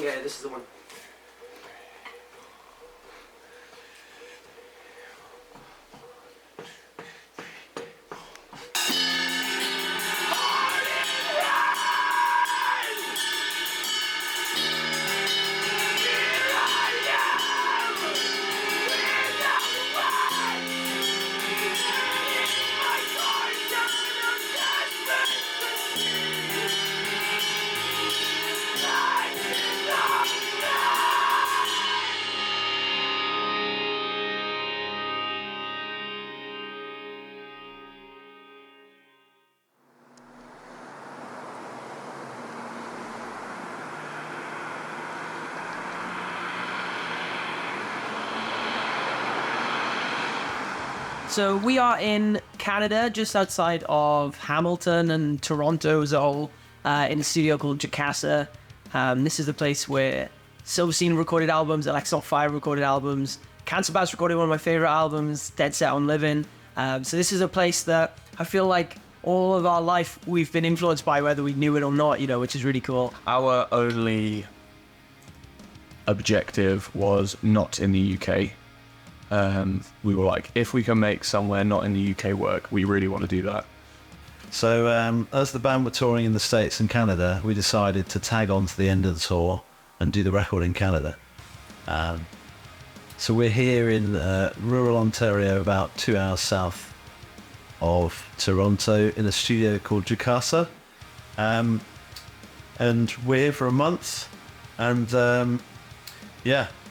Yeah, this is the one. So we are in Canada, just outside of Hamilton and Toronto as a whole, in a studio called Jukasa. This is the place where Silverstein recorded albums, Alexis on Fire recorded albums, Cancer Bats recorded one of my favorite albums, Dead Set on Living. So this is a place that I feel like all of our life we've been influenced by, whether we knew it or not, you know, which is really cool. Our only objective was not in the UK. We were like, if we can make somewhere not in the UK work, we really want to do that. So as the band were touring in the States and Canada, we decided to tag on to the end of the tour and do the record in Canada. So we're here in rural Ontario, about 2 hours south of Toronto, in a studio called Jukasa. And we're here for a month and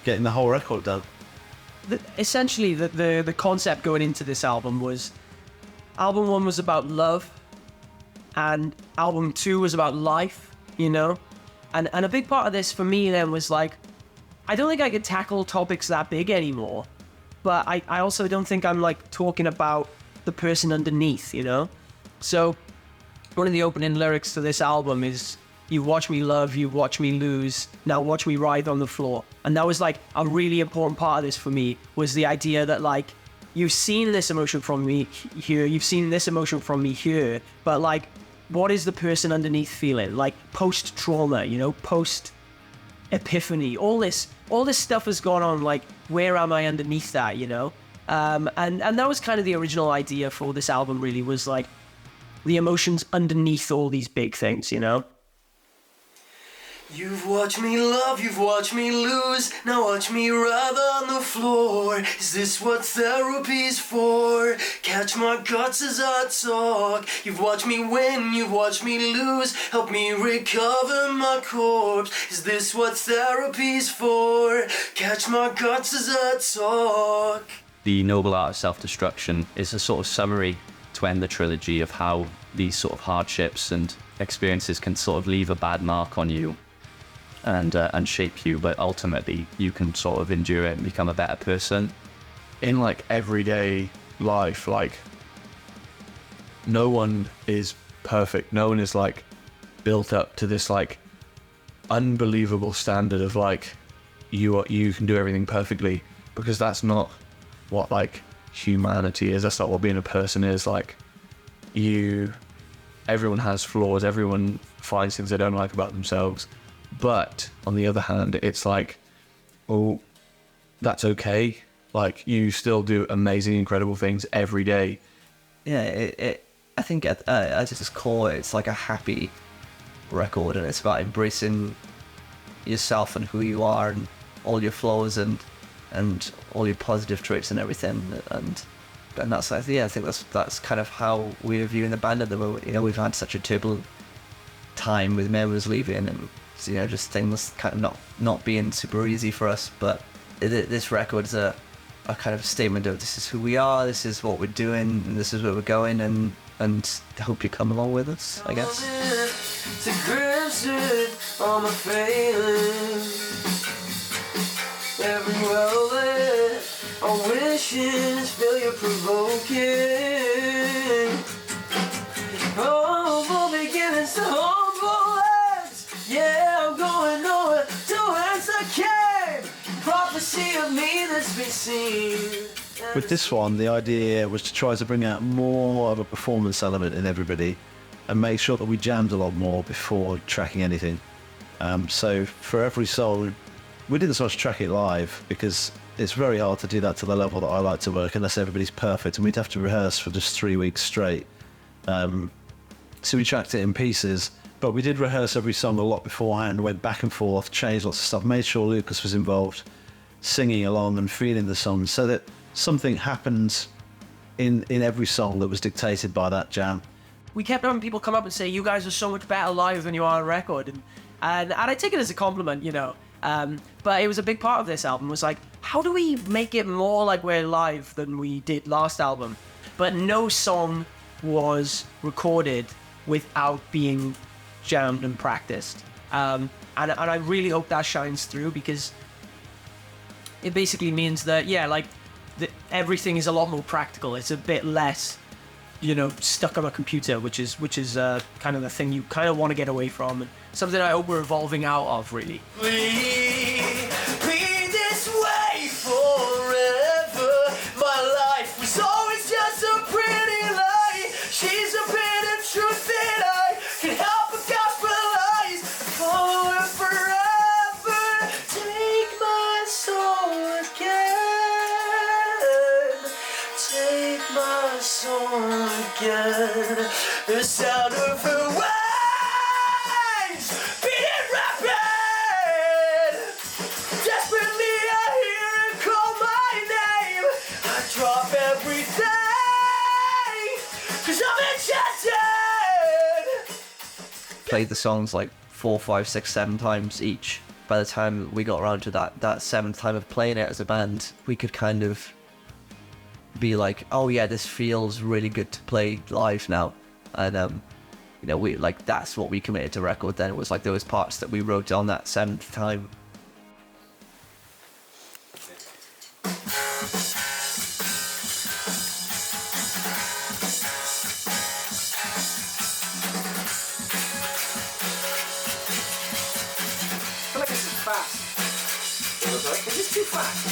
getting the whole record done. Essentially, the concept going into this album was, album 1 was about love, and album 2 was about life, you know? And a big part of this for me then was like, I don't think I could tackle topics that big anymore, but I also don't think I'm like talking about the person underneath, you know? So one of the opening lyrics to this album is, "You watch me love, you watch me lose, now watch me writhe on the floor." And that was like a really important part of this for me, was the idea that like, you've seen this emotion from me here, you've seen this emotion from me here, but like, what is the person underneath feeling? Like post-trauma, you know, post-epiphany, all this stuff has gone on, like, where am I underneath that, you know? And that was kind of the original idea for this album, really, was like, the emotions underneath all these big things, you know? You've watched me love, you've watched me lose, now watch me writhe on the floor. Is this what therapy's for? Catch my guts as I talk. You've watched me win, you've watched me lose, help me recover my corpse. Is this what therapy's for? Catch my guts as I talk. The Noble Art of Self-Destruction is a sort of summary to end the trilogy of how these sort of hardships and experiences can sort of leave a bad mark on you and shape you, but ultimately you can sort of endure it and become a better person. In like everyday life, like, no one is perfect. No one is like built up to this like unbelievable standard of like, you can do everything perfectly, because that's not what like humanity is. That's not what being a person is. Like, everyone has flaws, everyone finds things they don't like about themselves. But on the other hand, it's like, oh, that's okay. Like, you still do amazing, incredible things every day. Yeah, I think at its core, it's like a happy record, and it's about embracing yourself and who you are and all your flaws and all your positive traits and everything. And that's, I think that's kind of how we're viewing the band at the moment. You know, we've had such a turbulent time with members leaving, and you know, just things kind of not being super easy for us. But this record's a kind of statement of, this is who we are, this is what we're doing, and this is where we're going, and I hope you come along with us, I guess. To grips with all my feelings, everywhere I live, our wishes failure provoking. Hopeful beginnings to humble ends. Yeah, I'm going nowhere to whence I came. Prophecy of me that's been seen. With this one, the idea was to try to bring out more of a performance element in everybody and make sure that we jammed a lot more before tracking anything. So for every song, we didn't so much track it live because it's very hard to do that to the level that I like to work unless everybody's perfect, and we'd have to rehearse for just 3 weeks straight. So we tracked it in pieces, but we did rehearse every song a lot beforehand, went back and forth, changed lots of stuff, made sure Lucas was involved, singing along and feeling the song, so that something happened in every song that was dictated by that jam. We kept having people come up and say, you guys are so much better live than you are on record. And I take it as a compliment, you know. But it was a big part of this album, was like, how do we make it more like we're live than we did last album? But no song was recorded without being jammed and practiced. And I really hope that shines through, because it basically means that, yeah, like, everything is a lot more practical. It's a bit less, you know, stuck on a computer, which is kind of the thing you kind of want to get away from, and something I hope we're evolving out of, really. We be this way forever. My life was always just a pretty lie. She's a bit of truth that I can help but gospelize for forever. Take my soul again. Take my soul again. The sound of her waves beating rapid. Desperately I hear her call my name. I drop everything, 'cause I'm enchanted. Played the songs like 4, 5, 6, 7 times each. By the time we got around to that 7th time of playing it as a band, we could kind of be like, oh yeah, this feels really good to play live now. And you know, we like, that's what we committed to record then. It was like those parts that we wrote on that 7th time. I feel like this is fast. Is this too fast?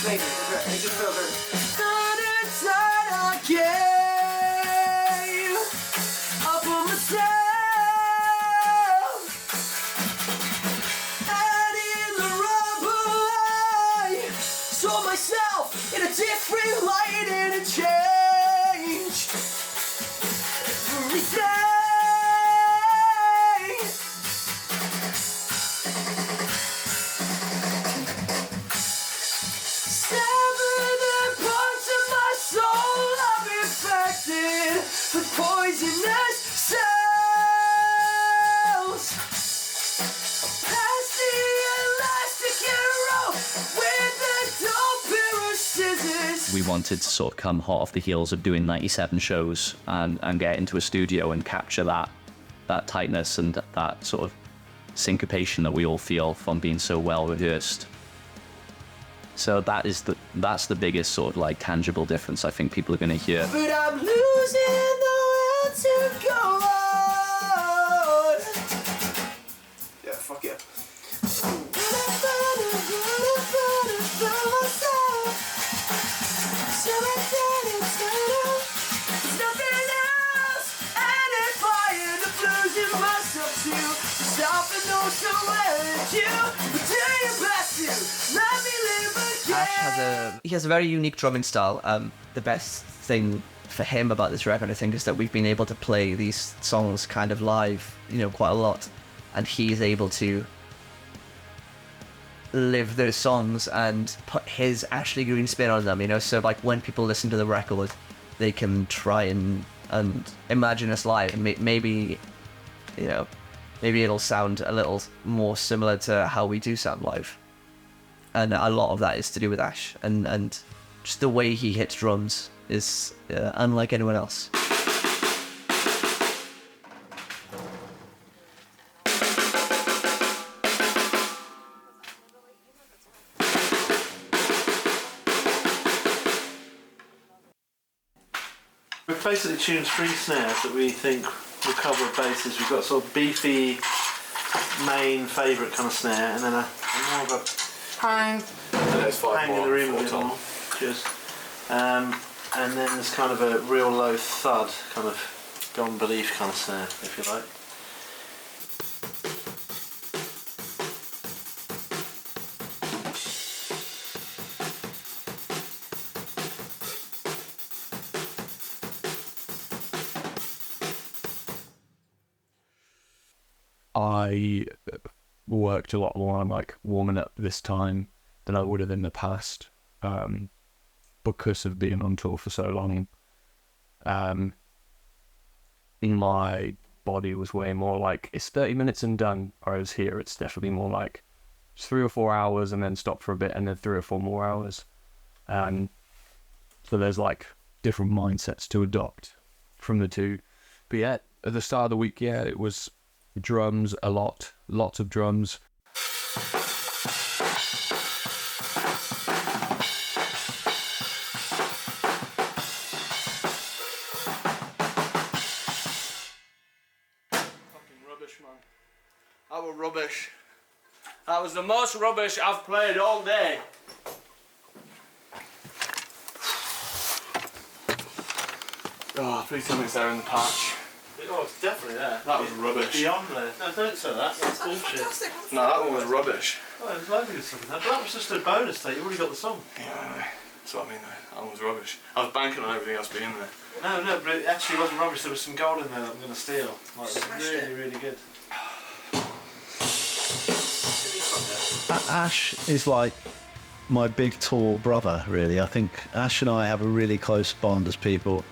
Maybe. It just feels very... again. Up on myself. And in the rubber I saw myself in a different light, and it changed everything. With poisonous cells. Past the elastic arrow with the dull pair of scissors. We wanted to sort of come hot off the heels of doing 97 shows and get into a studio and capture that tightness and that sort of syncopation that we all feel from being so well rehearsed. So that's the biggest sort of like tangible difference I think people are going to hear. But I'm losing the will to go on. Yeah, fuck yeah. There's nothing else, and if I end up losing myself too, stop and know somewhere that you would do your best to let me live again. Ash has a very unique drumming style. The best thing for him about this record, I think, is that we've been able to play these songs kind of live, you know, quite a lot, and he's able to live those songs and put his Ashley Green spin on them, you know. So like when people listen to the record, they can try and imagine us live, and maybe, you know, maybe it'll sound a little more similar to how we do sound live. And a lot of that is to do with Ash, and just the way he hits drums is unlike anyone else. We've basically tuned 3 snares that we think will cover basses. We've got a sort of beefy main favourite kind of snare, and then a more of a hang in the room a bit more. Cheers. And then there's kind of a real low thud, kind of gone belief kind of snare, if you like. I worked a lot more on like warming up this time than I would have in the past, because of being on tour for so long. My body was way more like, it's 30 minutes and done, whereas here it's definitely more like it's 3 or 4 hours and then stop for a bit and then 3 or 4 more hours. So there's like different mindsets to adopt from the two. But yeah, at the start of the week, yeah, it was drums a lot, lots of drums. That was rubbish. That was the most rubbish I've played all day. Oh, please tell me it's there in the patch. Oh, it's definitely there. That was rubbish. Beyond there. No, don't say that. That's bullshit. No, that one was rubbish. Oh, there's loads of good stuff in there. But that was just a bonus take. You already got the song. Yeah, that's what I mean though. That one was rubbish. I was banking on everything else being there. No, but it actually wasn't rubbish. There was some gold in there that I'm going to steal. Like, it was really, really good. Ash is like my big tall brother, really. I think Ash and I have a really close bond as people.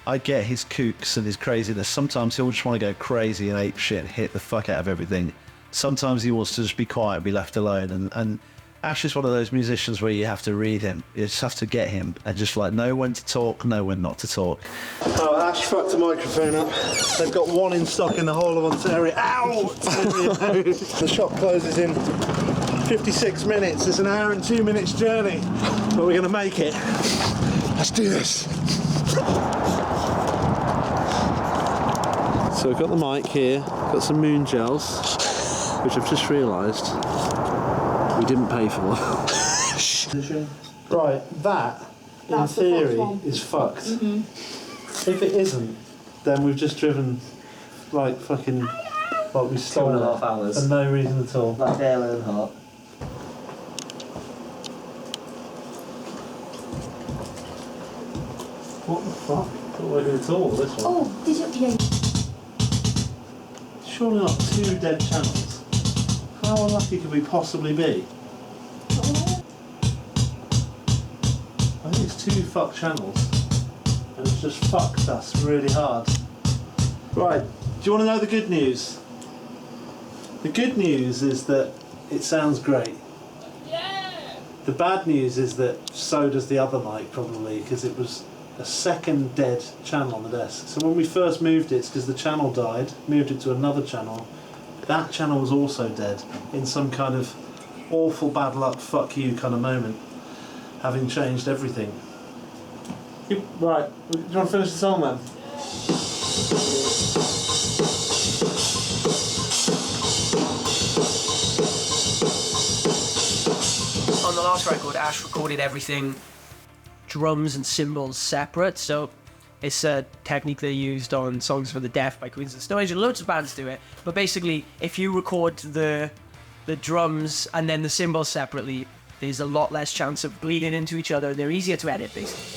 I get his kooks and his craziness. Sometimes he'll just want to go crazy and ape shit and hit the fuck out of everything. Sometimes he wants to just be quiet and be left alone. And Ash is one of those musicians where you have to read him. You just have to get him and just like know when to talk, know when not to talk. Oh, Ash fucked the microphone up. They've got one in stock in the whole of Ontario. Ow! The shop closes in 56 minutes. It's an hour and 2 minutes journey, but we're going to make it. Let's do this. So we've got the mic here, got some moon gels, which I've just realised we didn't pay for. Right, that in theory is fucked. Mm-hmm. If it isn't, then we've just driven like fucking like we stole 2.5 hours for no reason at all. Like Dale Earnhardt. What the fuck? Not working at all, this one. Oh, did you? Yeah. Surely not 2 dead channels. How unlucky could we possibly be? I think it's 2 fucked channels. And it's just fucked us really hard. Right, do you want to know the good news? The good news is that it sounds great. The bad news is that so does the other mic probably, because it was a second dead channel on the desk. So when we first moved it, it's because the channel died, moved it to another channel. That channel was also dead in some kind of awful bad luck, fuck you kind of moment, having changed everything. Right, do you want to finish the song then? On the last record, Ash recorded everything, drums and cymbals separate, so it's a technique they used on Songs for the Deaf by Queens of the Stone Age, and loads of bands do it. But basically, if you record the drums and then the cymbals separately, there's a lot less chance of bleeding into each other. They're easier to edit, basically.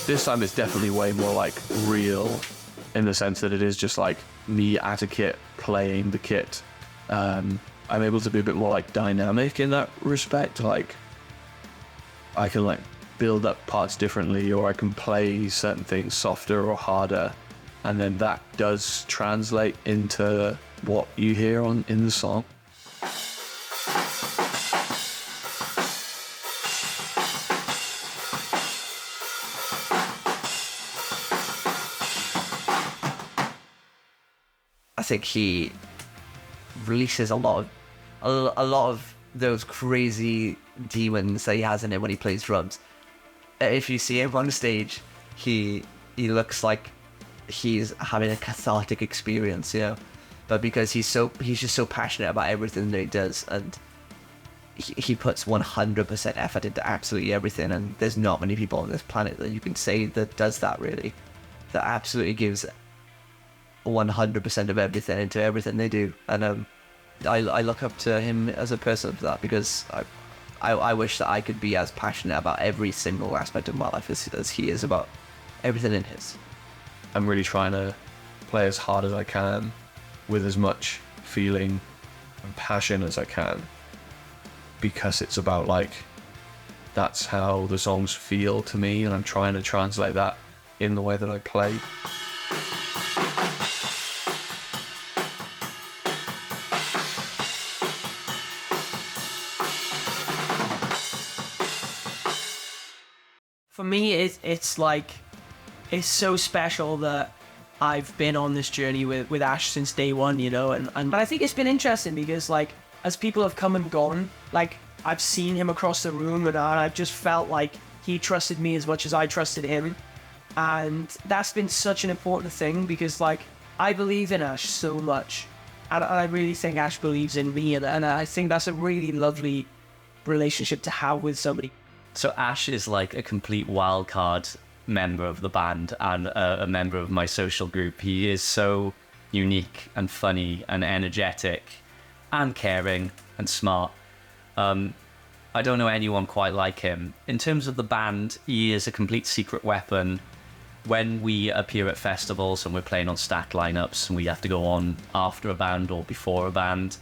This time it's definitely way more like real, in the sense that it is just like me at a kit playing the kit. I'm able to be a bit more like dynamic in that respect. Like I can like build up parts differently, or I can play certain things softer or harder, and then that does translate into what you hear in the song. I think he releases a lot of those crazy demons that he has in it when he plays drums. If you see him on stage, he looks like he's having a cathartic experience, you know. But because he's just so passionate about everything that he does, and he puts 100% effort into absolutely everything, and there's not many people on this planet that you can say that does that, really, that absolutely gives 100% of everything into everything they do. And I look up to him as a person for that, because I wish that I could be as passionate about every single aspect of my life as he is about everything in his. I'm really trying to play as hard as I can with as much feeling and passion as I can, because it's about like, that's how the songs feel to me, and I'm trying to translate that in the way that I play. For me, it's like, it's so special that I've been on this journey with Ash since day one, you know, and I think it's been interesting because, like, as people have come and gone, like, I've seen him across the room, and I've just felt like he trusted me as much as I trusted him, and that's been such an important thing because, like, I believe in Ash so much, and I really think Ash believes in me, and I think that's a really lovely relationship to have with somebody. So Ash is like a complete wild card member of the band and a member of my social group. He is so unique and funny and energetic and caring and smart. I don't know anyone quite like him. In terms of the band, he is a complete secret weapon. When we appear at festivals and we're playing on stacked lineups and we have to go on after a band or before a band,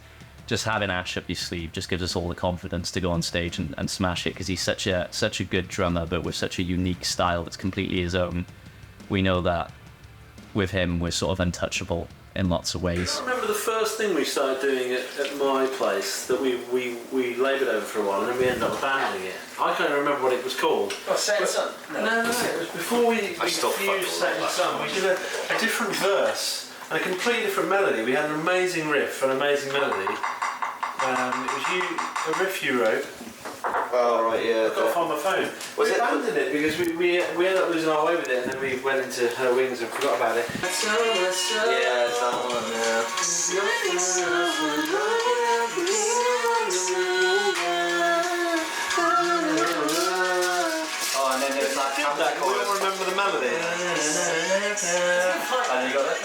just having Ash up your sleeve just gives us all the confidence to go on stage and smash it, because he's such a good drummer, but with such a unique style that's completely his own. We know that with him, we're sort of untouchable in lots of ways. I remember the first thing we started doing at my place that we laboured over for a while, and then we ended up abandoning it. I can't remember what it was called. Oh, Set Sun? No, it was before we fused Set and Sun. We did a different verse and a completely different melody. We had an amazing riff, an amazing melody. It was a riff you wrote. Oh, right, yeah. I've got to find my phone. We abandoned it because we ended up losing our way with it, and then we went into Her Wings and forgot about it. Yeah, it's that one, Oh, and then there's that We don't remember the melody. And you got it?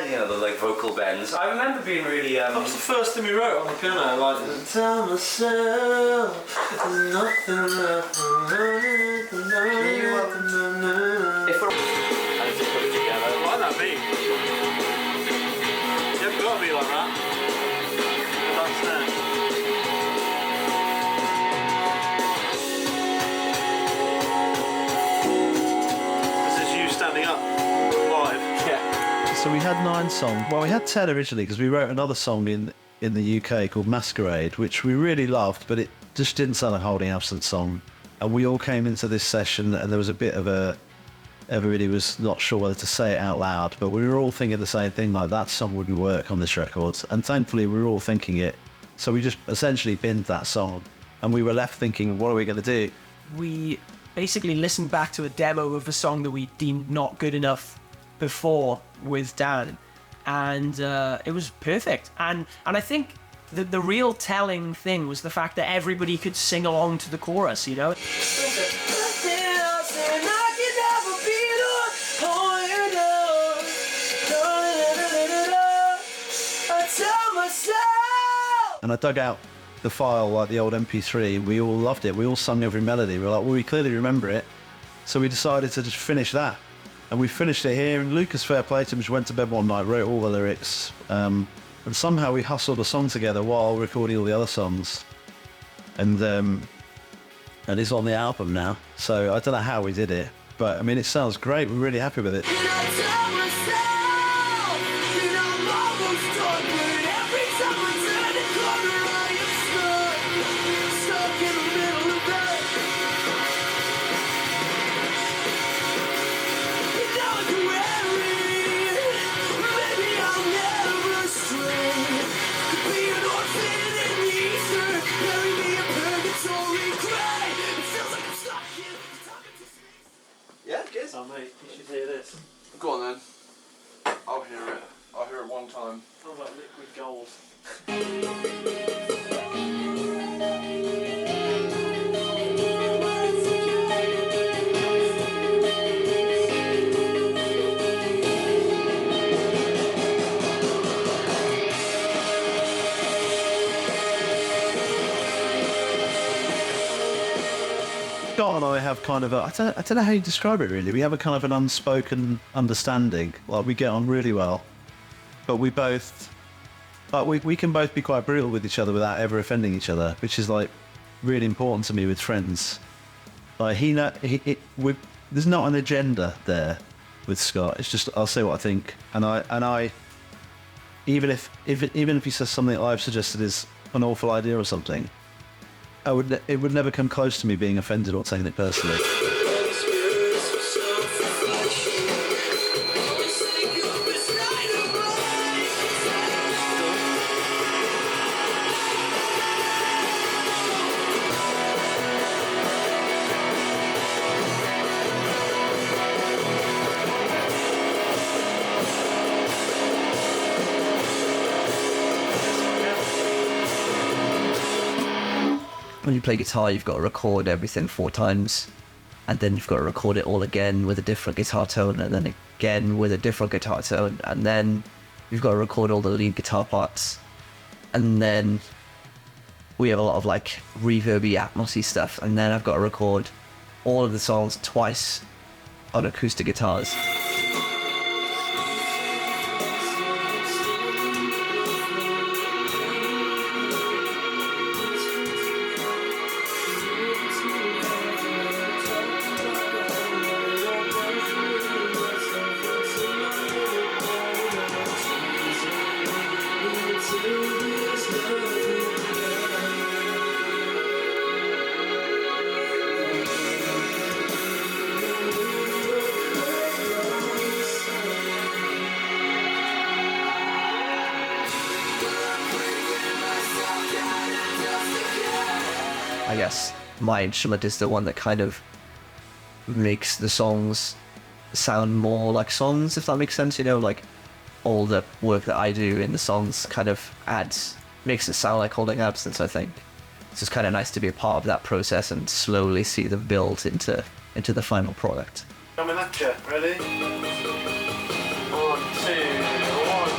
You know, the like vocal bends. I remember being really That was the first thing we wrote on the piano, like, tell myself there's nothing left. If we're I just put it together. Why that beat? You haven't got to be like that. That's it. This is you standing up live. yeah. So we had 9 songs. Well, we had 10 originally because we wrote another song in the UK called Masquerade, which we really loved, but it just didn't sound like a Holding Absence song. And we all came into this session and there was a bit of everybody was not sure whether to say it out loud, but we were all thinking the same thing, like that song wouldn't work on this record. And thankfully we were all thinking it. So we just essentially binned that song and we were left thinking, what are we going to do? We basically listened back to a demo of a song that we deemed not good enough before with Dan, and it was perfect. And I think the real telling thing was the fact that everybody could sing along to the chorus, you know? And I dug out the file, like the old MP3. We all loved it. We all sung every melody. We were like, well, we clearly remember it. So we decided to just finish that. And we finished it here. And Lucas, fair play to him, just went to bed one night, wrote all the lyrics. And somehow we hustled a song together while recording all the other songs. And it's on the album now. So I don't know how we did it. But I mean, it sounds great. We're really happy with it. Yeah, good. Oh mate, you should hear this. Go on then. I'll hear it. I'll hear it one time. Sounds like liquid gold. Scott and I have kind of I don't know how you describe it really. We have a kind of an unspoken understanding. Like we get on really well, but we both, like we can both be quite brutal with each other without ever offending each other, which is like really important to me with friends. Like there's not an agenda there with Scott. It's just I'll say what I think, and I even if he says something I've suggested is an awful idea or something, it would never come close to me being offended or taking it personally. When you play guitar, you've got to record everything 4 times, and then you've got to record it all again with a different guitar tone, and then again with a different guitar tone, and then you've got to record all the lead guitar parts, and then we have a lot of like reverby, atmosy stuff, and then I've got to record all of the songs twice on acoustic guitars. I guess my instrument is the one that kind of makes the songs sound more like songs, if that makes sense. You know, like all the work that I do in the songs kind of makes it sound like Holding Absence, I think. It's just kind of nice to be a part of that process and slowly see them build into the final product. Coming at you, ready? 1, 2, 1, 2, 3, 4.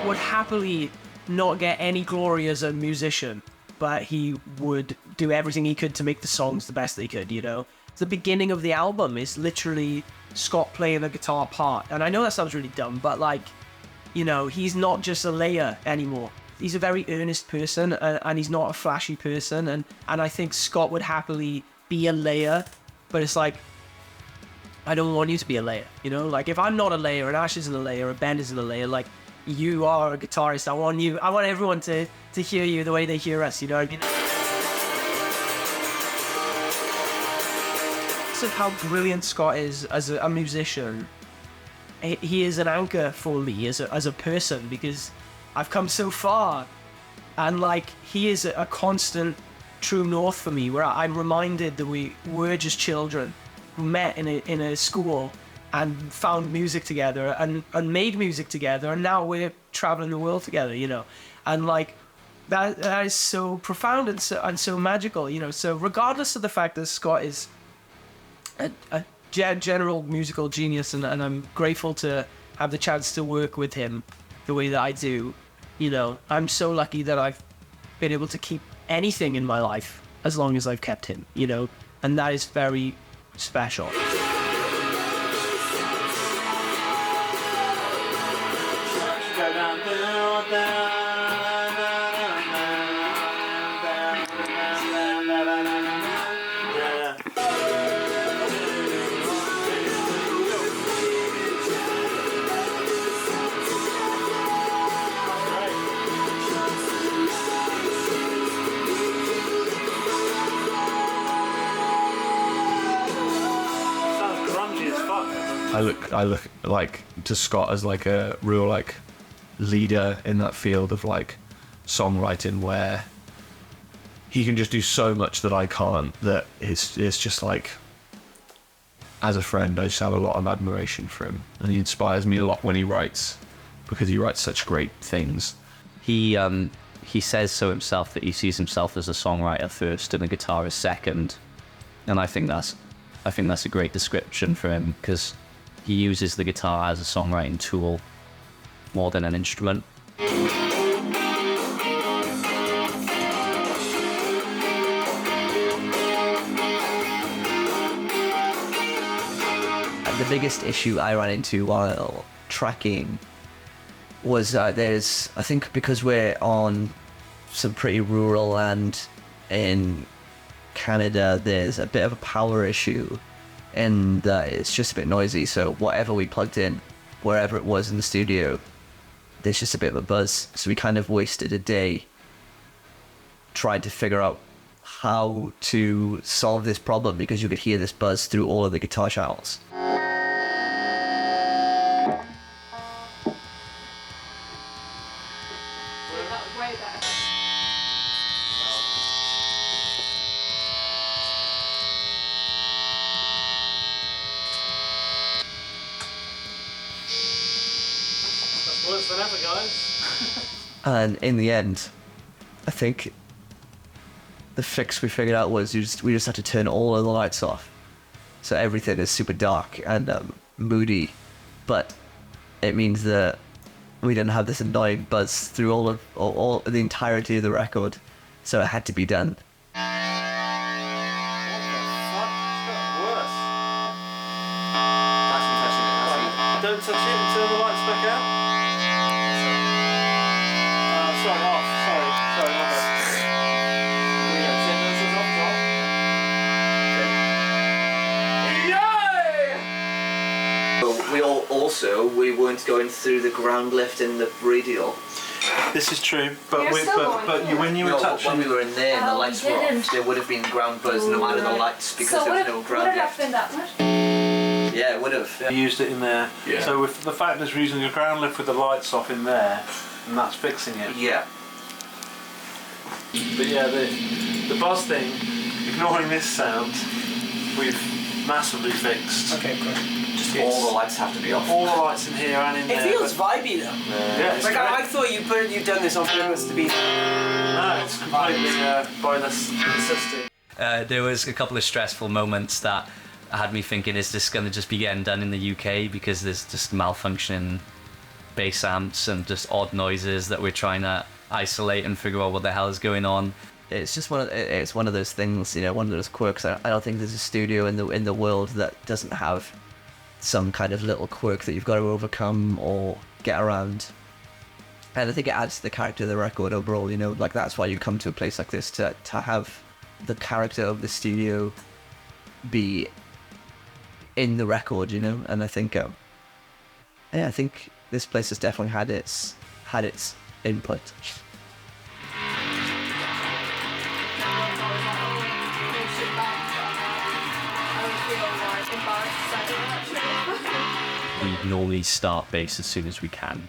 Would happily not get any glory as a musician, but he would do everything he could to make the songs the best they could, you know? The beginning of the album is literally Scott playing a guitar part, and I know that sounds really dumb, but like, you know, he's not just a layer anymore. He's a very earnest person, and he's not a flashy person, and I think Scott would happily be a layer, but it's like, I don't want you to be a layer, you know? Like, if I'm not a layer, and Ash isn't a layer, and Ben isn't a layer, like, you are a guitarist. I want everyone to hear you the way they hear us, you know what I mean? Because of how brilliant Scott is as a musician, he is an anchor for me as a person, because I've come so far, and like he is a constant true north for me, where I'm reminded that we were just children who met in a school and found music together and made music together, and now we're traveling the world together, you know, and like that is so profound and so magical, you know. So regardless of the fact that Scott is a general musical genius, and I'm grateful to have the chance to work with him the way that I do, you know, I'm so lucky that I've been able to keep anything in my life as long as I've kept him, you know, and that is very special. I look like to Scott as like a real like leader in that field of like songwriting, where he can just do so much that I can't, that it's just like, as a friend, I just have a lot of admiration for him, and he inspires me a lot when he writes, because he writes such great things. He he says so himself that he sees himself as a songwriter first and a guitarist second, and I think that's a great description for him, because he uses the guitar as a songwriting tool more than an instrument. The biggest issue I ran into while tracking was I think because we're on some pretty rural land in Canada, there's a bit of a power issue, and it's just a bit noisy, so whatever we plugged in, wherever it was in the studio, there's just a bit of a buzz. So we kind of wasted a day trying to figure out how to solve this problem, because you could hear this buzz through all of the guitar channels. Worse than ever, guys. And in the end, I think the fix we figured out was we just had to turn all of the lights off, so everything is super dark and moody, but it means that we didn't have this annoying buzz through all the entirety of the record, so it had to be done. Don't touch it and turn the lights back out. Sorry, off. Sorry, my bad. We weren't going through the ground lift in the radial. This is true, but You're still going when you were touching, when we were in there and the Oh, lights we were didn't. off, there would have been ground buzz no matter the lights, because So there was would no it ground have lift. been that much? Yeah, it would have. we used it in there. Yeah. So with the fact that we're using a ground lift with the lights off in there, and that's fixing it. Yeah. But yeah, the buzz thing, ignoring this sound, we've massively fixed. Okay, great. All the lights have to be off. All the lights in here and in It there. feels vibey though. Yeah, it's Like great. I thought you'd done this on purpose to be. No, it's completely bonus consistent. There was a couple of stressful moments that had me thinking, is this going to just be getting done in the UK, because there's just malfunctioning bass amps and just odd noises that we're trying to isolate and figure out what the hell is going on. It's just one of those things, you know, one of those quirks. I don't think there's a studio in the world that doesn't have some kind of little quirk that you've got to overcome or get around. And I think it adds to the character of the record overall, you know, like that's why you come to a place like this, to have the character of the studio be in the record, you know. And I think I think this place has definitely had its input. We normally start bass as soon as we can.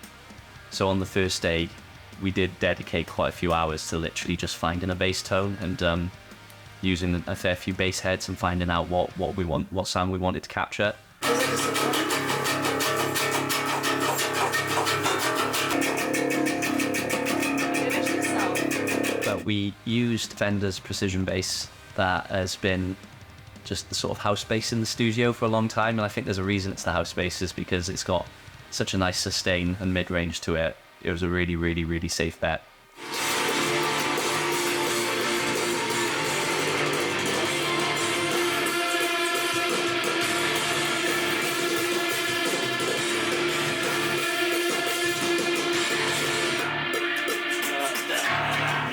So on the first day, we did dedicate quite a few hours to literally just finding a bass tone and using a fair few bass heads and finding out what sound we wanted to capture. But we used Fender's precision bass that has been just the sort of house bass in the studio for a long time, and I think there's a reason it's the house bass, is because it's got such a nice sustain and mid-range to it. It was a really, really, really safe bet.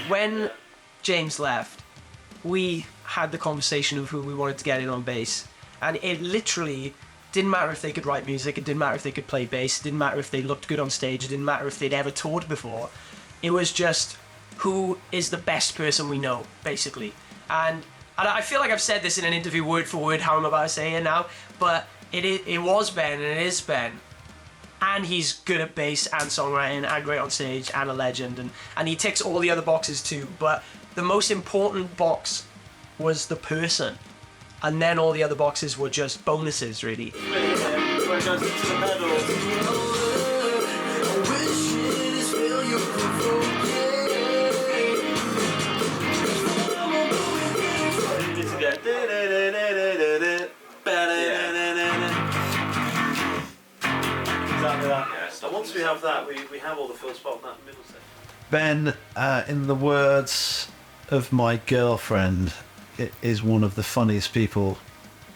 When James left, we had the conversation of who we wanted to get in on bass, and it literally didn't matter if they could write music, it didn't matter if they could play bass, it didn't matter if they looked good on stage, it didn't matter if they'd ever toured before. It was just who is the best person we know, basically. And I feel like I've said this in an interview word for word how I'm about to say it now, but it was Ben and it is Ben. And he's good at bass and songwriting and great on stage and a legend, and he ticks all the other boxes too, but the most important box was the person, and then all the other boxes were just bonuses, really. we have that, we have all the Phil spot in that middle section. Ben, in the words of my girlfriend, is one of the funniest people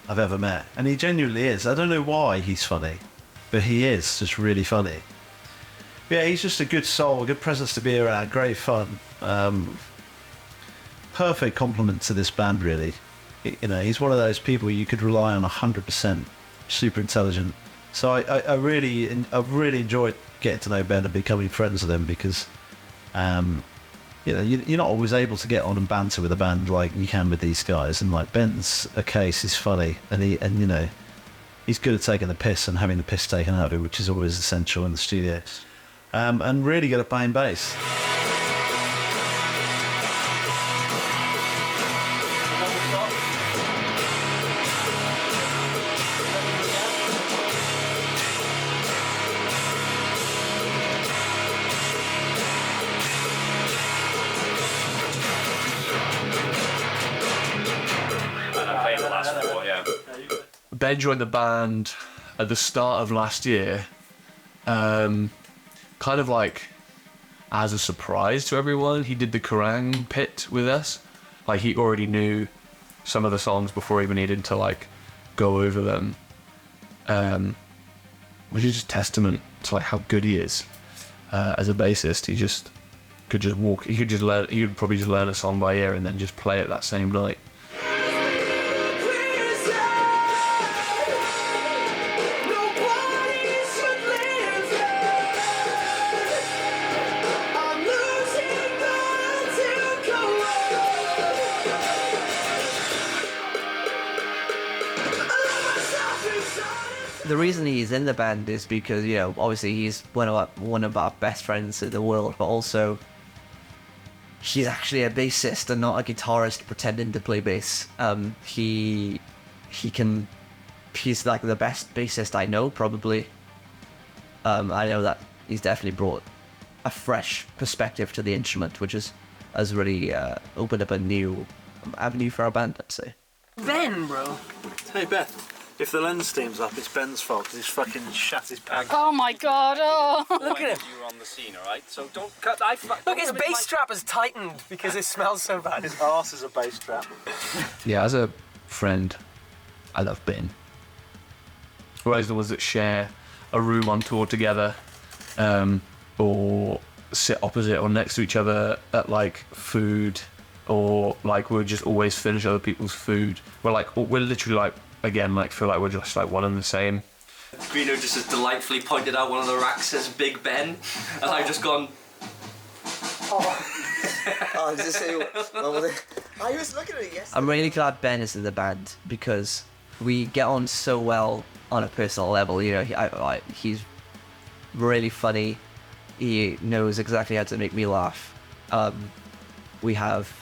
I've ever met. And he genuinely is. I don't know why he's funny, but he is just really funny. Yeah, he's just a good soul, a good presence to be around, great fun. Perfect compliment to this band, really. You know, he's one of those people you could rely on 100%, super intelligent. So I really enjoyed getting to know Ben and becoming friends with him because, you know, you're not always able to get on and banter with a band like you can with these guys. And like Ben's a case, he's funny, and you know, he's good at taking the piss and having the piss taken out of him, which is always essential in the studio. And really good at playing bass. Ben joined the band at the start of last year, kind of like as a surprise to everyone. He did the Kerrang pit with us. Like, he already knew some of the songs before he even needed to like go over them, which is just testament to like how good he is as a bassist. He just could just walk. He could probably just learn a song by ear and then just play it that same night. The reason he's in the band is because, you know, obviously he's one of our best friends in the world, but also he's actually a bassist and not a guitarist pretending to play bass. He's like the best bassist I know, probably. I know that he's definitely brought a fresh perspective to the instrument, which has really opened up a new avenue for our band, I'd say. Ben, bro. Hey, Beth. If the lens steams up, it's Ben's fault because he's fucking shat his pants. Oh my god, oh! Look at him. You were on the scene, alright? So don't cut. Look, his bass strap has tightened because it smells so bad. His arse is a bass trap. Yeah, as a friend, I love Ben. We're always the ones that share a room on tour together, or sit opposite or next to each other at like food, or like we'll just always finish other people's food. We're literally like, again, like feel like we're just like one and the same. Bruno just has delightfully pointed out one of the racks says Big Ben, and I've just gone. Oh, just say, I was looking at it yesterday. I'm really glad Ben is in the band because we get on so well on a personal level. You know, he's really funny. He knows exactly how to make me laugh. We have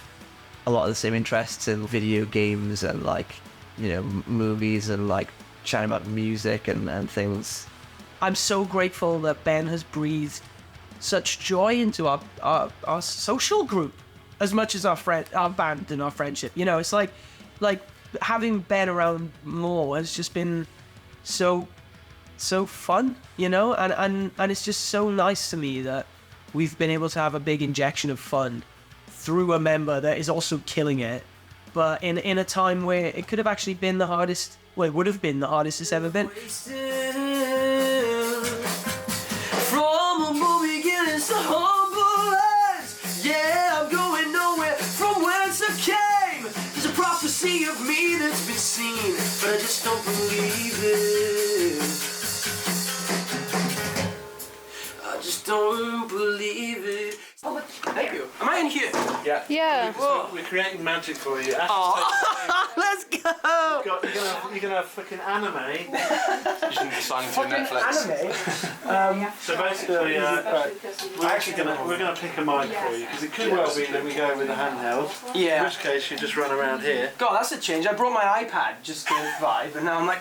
a lot of the same interests in video games and like, you know, movies and like chatting about music and things. I'm so grateful that Ben has breathed such joy into our social group as much as our band and our friendship. You know, it's like having Ben around more has just been so fun, you know, and it's just so nice to me that we've been able to have a big injection of fun through a member that is also killing it, but in a time where it could have actually been the hardest, well, it would have been the hardest it's ever been. From a movie beginnings to humble as, yeah, I'm going nowhere from whence I came. There's a prophecy of me that's been seen, but I just don't believe it. I just don't believe it. Oh, thank you. Am I in here? Yeah. Yeah. We're creating magic for you. Let's go! You're gonna have fucking anime. You should be signing to Netflix. Anime? So basically, we're gonna pick a mic for you because it could well be that we go with a handheld. Yeah. In which case, you just run around here. God, that's a change. I brought my iPad just to vibe, and now I'm like.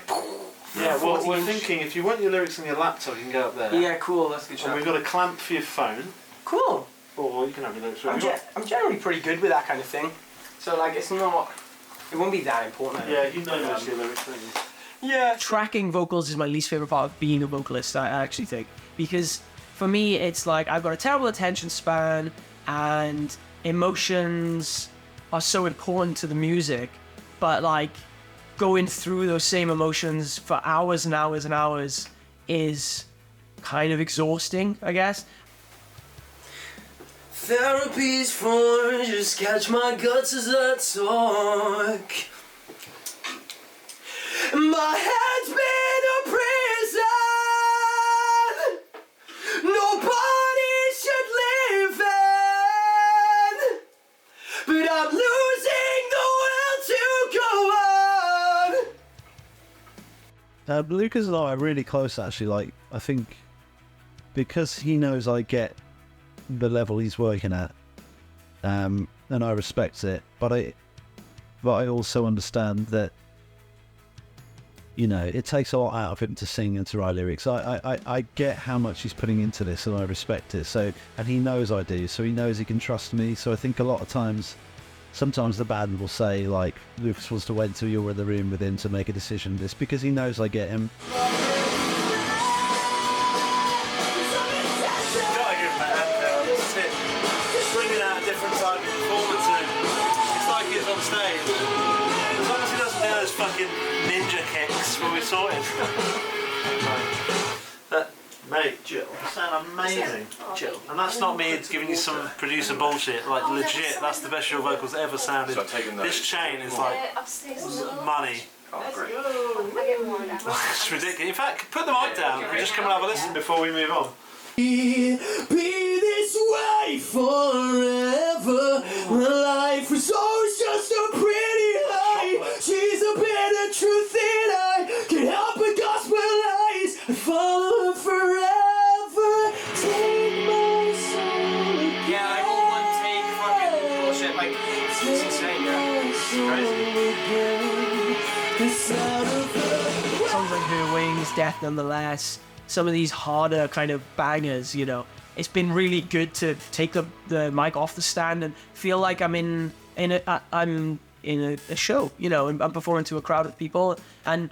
Yeah. Well, we're thinking if you want your lyrics on your laptop, you can go up there. Yeah, cool. That's a good And shot. we've got a clamp for your phone, Cool. or you can have your lyrics. wherever you want. I'm generally pretty good with that kind of thing, so like it won't be that important. Yeah, you know most of your lyrics, don't you? Yeah. Tracking vocals is my least favorite part of being a vocalist, I actually think, because for me, it's like I've got a terrible attention span, and emotions are so important to the music, but like going through those same emotions for hours and hours and hours is kind of exhausting, I guess. Therapy's for just catch my guts as I talk. My head's been a prison nobody should live in, but I'm losing the will to go on. Lucas and I are really close, actually. Like, I think because he knows I get the level he's working at, and I respect it, but I also understand that, you know, it takes a lot out of him to sing and to write lyrics. I get how much he's putting into this, and I respect it. So, and he knows I do, so he knows he can trust me. So I think a lot of times, sometimes the band will say, like, Lucas wants to wait until you're in the room with him to make a decision. This because he knows I get him. Bringing out a different type of performance in it. It's like it's on stage. As long as he doesn't do those fucking ninja kicks when we saw it. Mate, Jill, you sound amazing. Jill. And that's not me giving you some producer bullshit. Like, legit, that's the best your vocals ever sounded. This chain is like money. Oh, great. It's ridiculous. In fact, put the mic down and just come and have a listen before we move on. Be this way forever. My life was always just a pretty lie. She's a bit of truth and I can't help but gospel lies. I follow her forever. Take my soul again. Yeah, like all one take fucking bullshit. Like, it's insane, yeah. It's crazy. Songs like Her Wings, Death Nonetheless, some of these harder kind of bangers, you know, it's been really good to take the mic off the stand and feel like I'm in a show, you know, and I'm performing to a crowd of people. And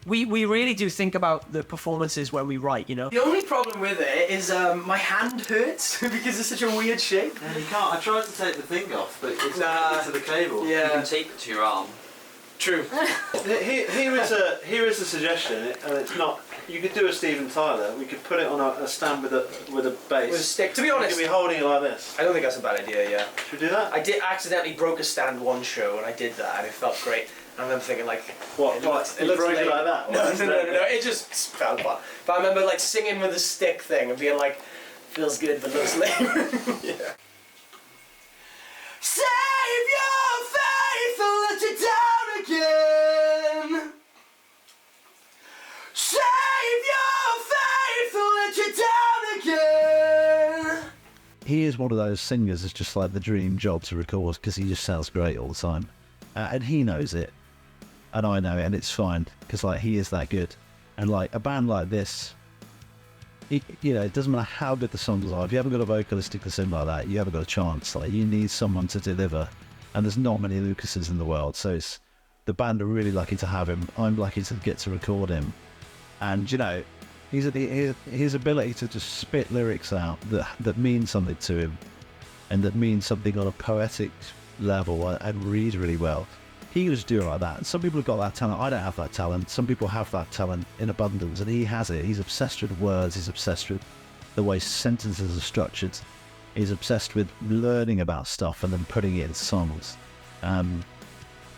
we really do think about the performances when we write, you know. The only problem with it is my hand hurts because it's such a weird shape. Yeah, you can't. I tried to take the thing off, but it's connected to the cable. Yeah. You can tape it to your arm. True. Here is a suggestion, and it's not. You could do a Steven Tyler. We could put it on a stand with a bass. With a stick. To be You honest, could be holding it like this. I don't think that's a bad idea, yeah. Should we do that? I did accidentally broke a stand one show and I did that and it felt great. And I remember thinking like, What? It looks You broke it lame. like that? No, it just felt bad. But I remember like singing with the stick thing and being like, feels good but looks lame. Yeah. Save your faith and let you down again. Save your faith and let you down again. He is one of those singers that's just like the dream job to record because he just sounds great all the time, and he knows it, and I know it, and it's fine because like he is that good. And like a band like this, you know, it doesn't matter how good the songs are. If you haven't got a vocalist to sing like that, you haven't got a chance. Like, you need someone to deliver, and there's not many Lucases in the world, so it's the band are really lucky to have him. I'm lucky to get to record him, and you know, his ability to just spit lyrics out that mean something to him, and that means something on a poetic level, and read really well. He can just do it like that. Some people have got that talent. I don't have that talent. Some people have that talent in abundance, and he has it. He's obsessed with words. He's obsessed with the way sentences are structured. He's obsessed with learning about stuff and then putting it in songs.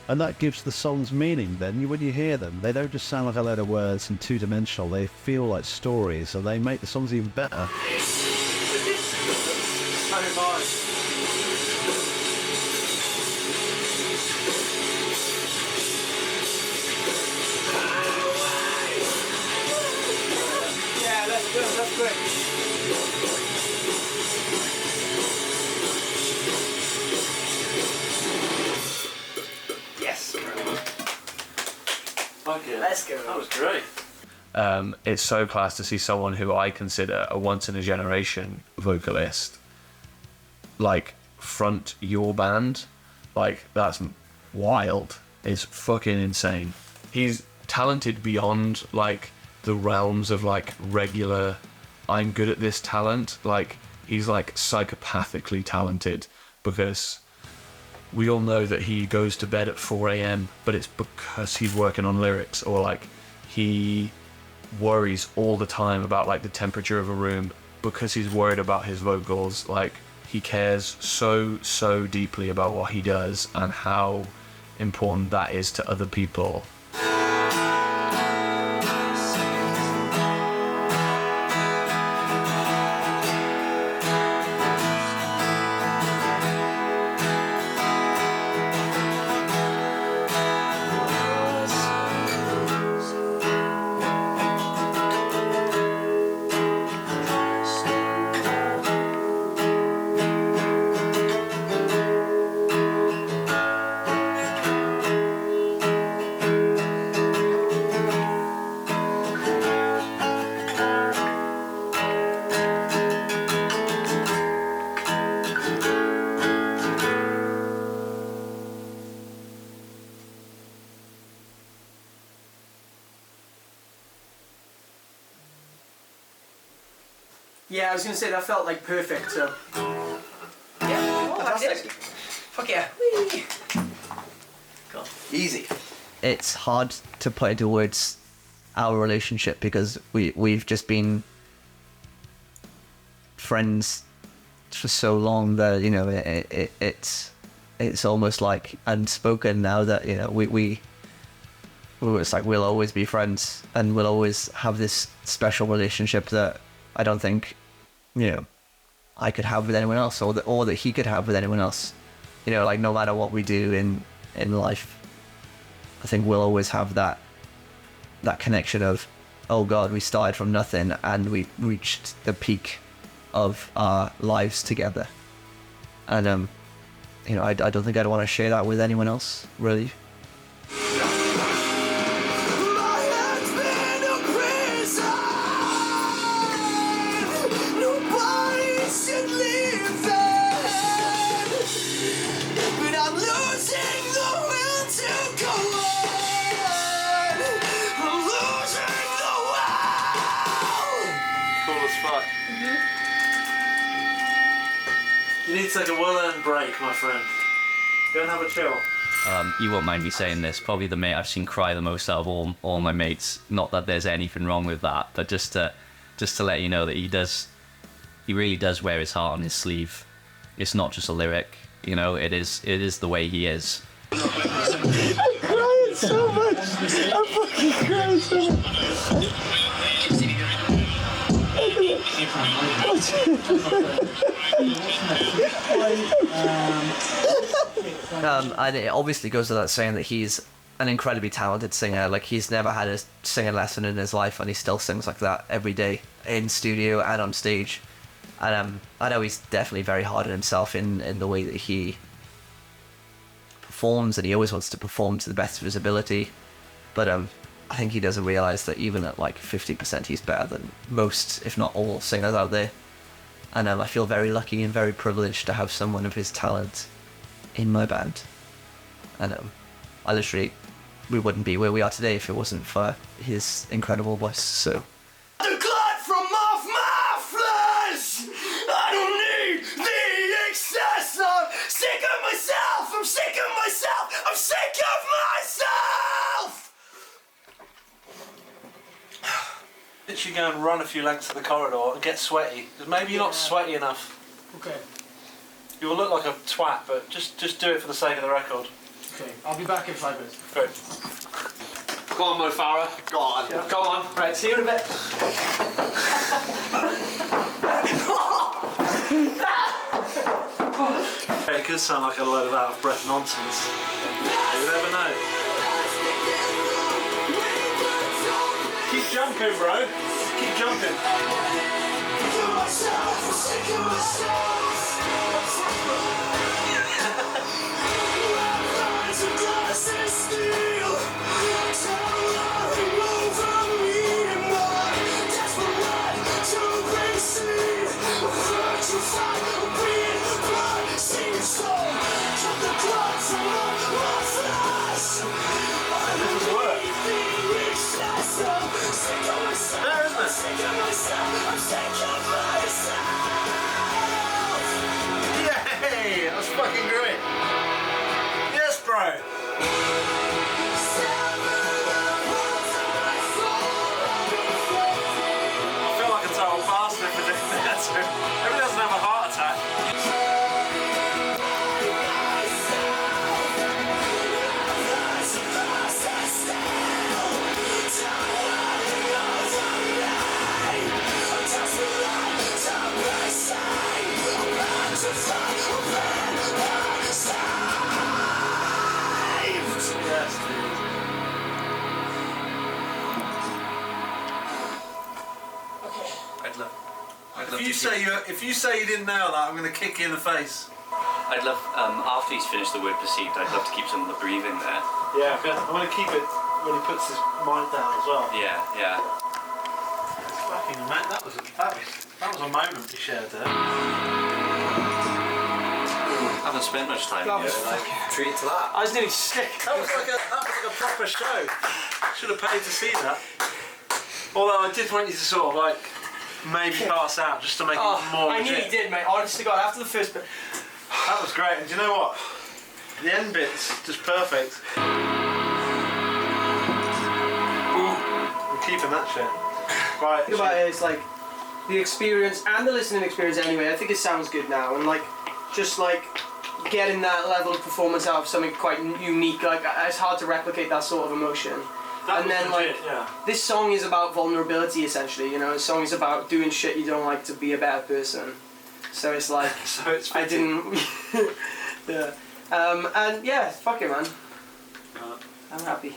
And that gives the songs meaning. Then when you hear them, they don't just sound like a load of words and two-dimensional. They feel like stories, and they make the songs even better. Yeah, that's good, that's great. Yes. Okay. Let's go. That was great. It's so class to see someone who I consider a once-in-a-generation vocalist, like, front your band. Like, that's wild. It's fucking insane. He's talented beyond, like, the realms of, like, regular I'm good at this talent. Like, he's like psychopathically talented, because we all know that he goes to bed at 4 a.m, but it's because he's working on lyrics, or like he worries all the time about like the temperature of a room because he's worried about his vocals. Like, he cares so deeply about what he does and how important that is to other people. Yeah, I was gonna say that felt like perfect. So yeah, fantastic. Fuck yeah. Whee. Cool. Easy. It's hard to put into words our relationship, because we've just been friends for so long that, you know, it's almost like unspoken now that, you know, it's like we'll always be friends and we'll always have this special relationship that I don't think, you know, I could have with anyone else, or that he could have with anyone else. You know, like, no matter what we do in life, I think we'll always have that connection of, oh God, we started from nothing and we reached the peak of our lives together. And you know, I don't think I'd want to share that with anyone else, really. You need to take a well-earned break, my friend. Go and have a chill. You won't mind me saying this, probably the mate I've seen cry the most out of all my mates. Not that there's anything wrong with that, but just to let you know that he really does wear his heart on his sleeve. It's not just a lyric, you know, it is the way he is. I'm crying so much. I'm fucking crying so much. And it obviously goes without saying that he's an incredibly talented singer. Like, he's never had a singing lesson in his life, and he still sings like that every day in studio and on stage. And I know he's definitely very hard on himself in the way that he performs, and he always wants to perform to the best of his ability. But I think he doesn't realise that even at like 50%, he's better than most, if not all, singers out there. And I feel very lucky and very privileged to have someone of his talent in my band. And we wouldn't be where we are today if it wasn't for his incredible voice. So. The blood from off my flesh. I don't need the excess. I'm sick of myself. I'm sick of myself. I'm sick of myself. Literally go and run a few lengths of the corridor and get sweaty. Because maybe you're not sweaty enough. Okay. You will look like a twat, but just do it for the sake of the record. Okay. I'll be back in 5 minutes. Great. Go on, Mo Farah. Go on. Yeah. Go on. Right, see you in a bit. It could sound like a load of out-of-breath nonsense. You never know. Keep jumping, bro. Keep jumping. There, isn't it? if you say you didn't nail that, I'm going to kick you in the face. I'd love, after he's finished the word perceived, I'd love to keep some of the breathing there. Yeah, okay. I'm going to keep it when he puts his mic down as well. Yeah, yeah. Fucking man, that was a moment we shared there. I haven't spent much time That here. was Treat to that. I was nearly sick. That was like a proper show. Should have paid to see that. Although I did want you to sort of like maybe pass out just to make it more I legit. nearly did, mate. Honest to God, after the first bit. That was great. And do you know what? The end bit's just perfect. We're keeping that shit. Right. Think about it, it's like the experience and the listening experience anyway. I think it sounds good now, and like just like getting that level of performance out of something quite unique. Like it's hard to replicate that sort of emotion. That And was then legit, like yeah. this song is about vulnerability essentially. You know, the song is about doing shit you don't like to be a better person. So it's like So it's I fitting. didn't. Yeah. And yeah, fuck it, man. I'm happy.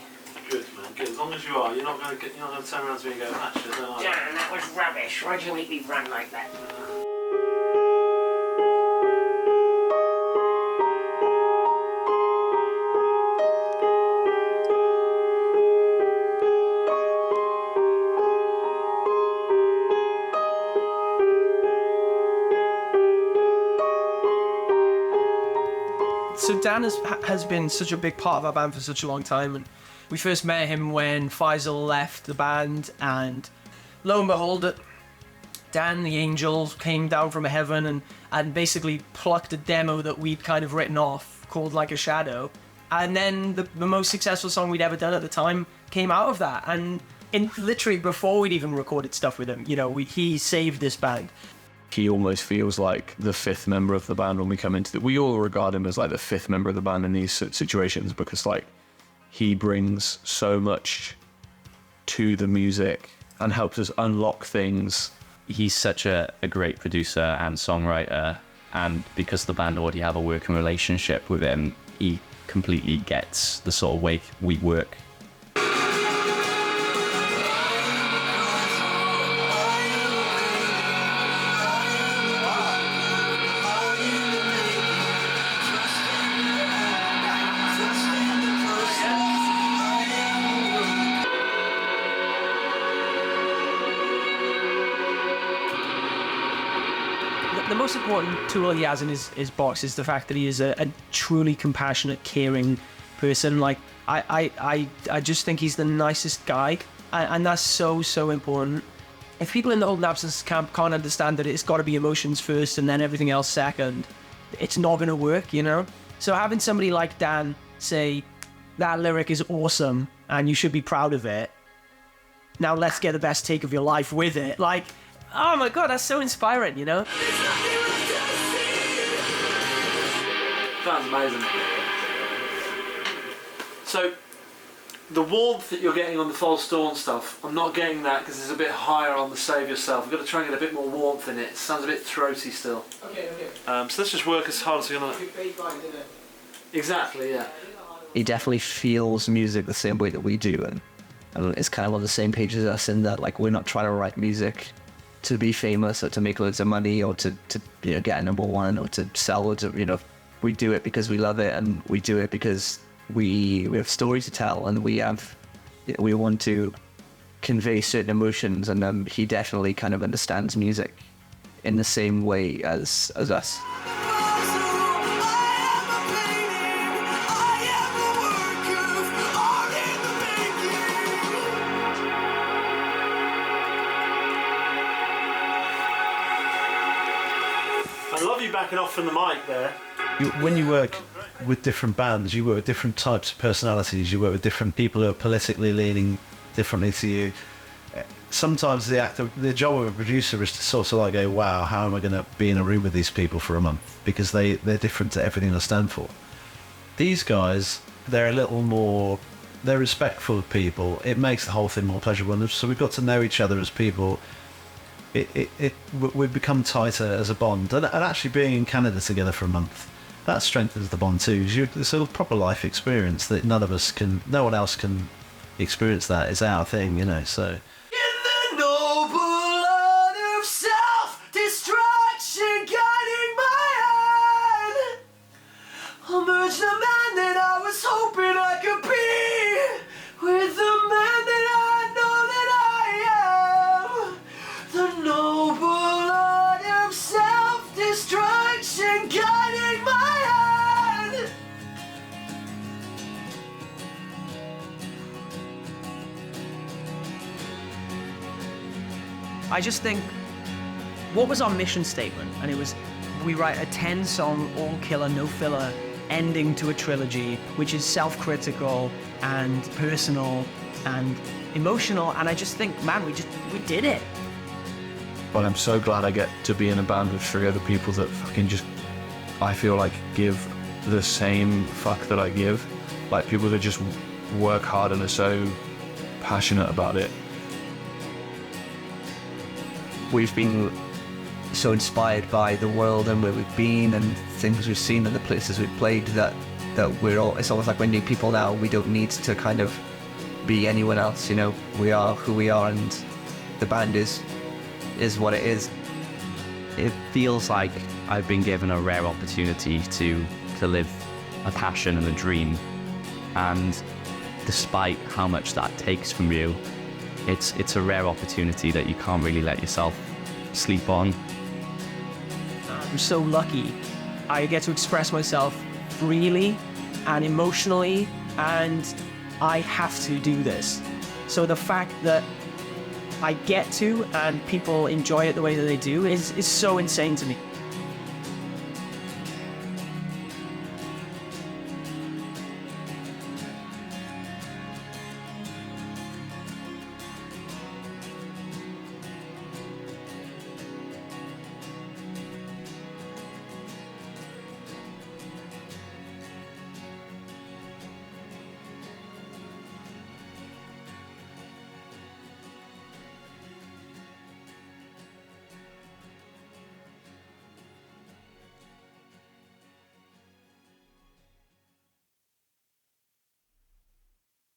Good man, good. As long as you are, you're not going to turn around to me and go, actually, I don't like that. Dan, that was rubbish. Why'd you make me run like that? So Dan has been such a big part of our band for such a long time, and we first met him when Faisal left the band, and lo and behold, Dan the angel came down from heaven and basically plucked a demo that we'd kind of written off called Like a Shadow, and then the most successful song we'd ever done at the time came out of that, and literally before we'd even recorded stuff with him, you know, he saved this band. He almost feels like the fifth member of the band when we come into it. We all regard him as like the fifth member of the band in these situations because like he brings so much to the music and helps us unlock things. He's such a great producer and songwriter, and because the band already have a working relationship with him, he completely gets the sort of way we work. The most important tool he has in his box is the fact that he is a truly compassionate, caring person. Like I just think he's the nicest guy, and that's so important. If people in the Old Absence camp can't understand that it's got to be emotions first and then everything else second, it's not going to work, you know. So having somebody like Dan say that lyric is awesome and you should be proud of it. Now let's get the best take of your life with it. Like, oh my god, that's so inspiring, you know. Sounds amazing. So, the warmth that you're getting on the false dawn stuff, I'm not getting that because it's a bit higher on the Save Yourself. We've got to try and get a bit more warmth in it. It sounds a bit throaty still. Okay. So let's just work as hard as we can on it. Exactly, yeah. He definitely feels music the same way that we do, and it's kind of on the same page as us in that, like, we're not trying to write music to be famous or to make loads of money or to get a number one or to sell loads of, we do it because we love it, and we do it because we have stories to tell, and we want to convey certain emotions, and he definitely kind of understands music in the same way as us. I love you backing off from the mic there. When you work with different bands, you work with different types of personalities, you work with different people who are politically leaning differently to you. Sometimes the job of a producer is to sort of like go, wow, how am I going to be in a room with these people for a month? Because they're different to everything I stand for. These guys, they're a little more, they're respectful of people. It makes the whole thing more pleasurable. So we've got to know each other as people. We've become tighter as a bond. And actually being in Canada together for a month, that strengthens the bond too. It's a proper life experience that no one else can experience that. It's our thing, so. In the noble art of self-destruction, I just think, what was our mission statement? And it was, we write a 10-song, all-killer, no-filler ending to a trilogy, which is self-critical and personal and emotional. And I just think, man, we did it. But I'm so glad I get to be in a band with 3 other people that fucking just, I feel like, give the same fuck that I give. Like, people that just work hard and are so passionate about it. We've been so inspired by the world and where we've been and things we've seen and the places we've played that we're all, it's almost like we're new people now. We don't need to kind of be anyone else, you know. We are who we are, and the band is what it is. It feels like I've been given a rare opportunity to live a passion and a dream, and despite how much that takes from you, it's a rare opportunity that you can't really let yourself sleep on. I'm so lucky. I get to express myself freely and emotionally, and I have to do this. So the fact that I get to and people enjoy it the way that they do is so insane to me.